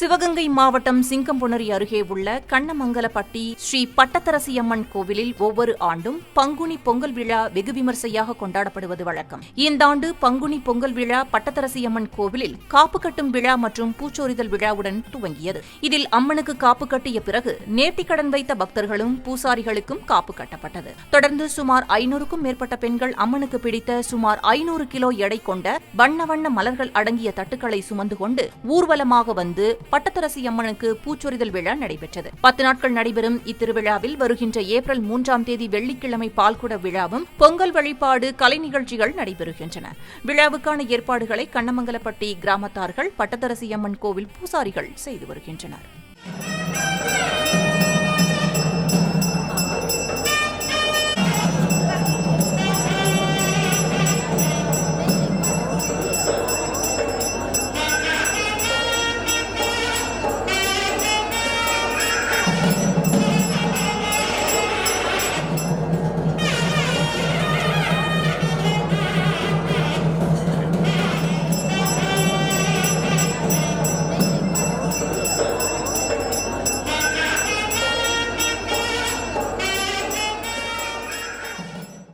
சிவகங்கை மாவட்டம் சிங்கம்புணரி அருகே உள்ள கண்ணமங்கலப்பட்டி ஸ்ரீ பட்டத்தரசியம்மன் கோவிலில் ஒவ்வொரு ஆண்டும் பங்குனி பொங்கல் விழா வெகு விமர்சையாக கொண்டாடப்படுவது வழக்கம். இந்த ஆண்டு பங்குனி பொங்கல் விழா பட்டத்தரசியம்மன் கோவிலில் காப்பு கட்டும் விழா மற்றும் பூச்சோரிதல் விழாவுடன் துவங்கியது. இதில் அம்மனுக்கு காப்பு கட்டிய பிறகு நேர்த்திக்கடன் வைத்த பக்தர்களும் பூசாரிகளுக்கும் காப்பு கட்டப்பட்டது. தொடர்ந்து சுமார் 500க்கும் மேற்பட்ட பெண்கள் அம்மனுக்கு பிடித்த சுமார் 500 கிலோ எடை கொண்ட வண்ண வண்ண மலர்கள் அடங்கிய தட்டுக்களை சுமந்து கொண்டு ஊர்வலமாக வந்து பட்டத்தரசி அம்மனுக்கு பூச்சொரிதல் விழா நடைபெற்றது. 10 நாட்கள் நடைபெறும் இத்திருவிழாவில் வருகின்ற ஏப்ரல் 3ஆம் தேதி வெள்ளிக்கிழமை பால்குட விழாவும் பொங்கல் வழிபாடு கலை நிகழ்ச்சிகள் நடைபெறுகின்றன. விழாவுக்கான ஏற்பாடுகளை கண்ணமங்கலப்பட்டி கிராமத்தார்கள் பட்டத்தரசி அம்மன் கோவில் பூசாரிகள் செய்து வருகின்றனர்.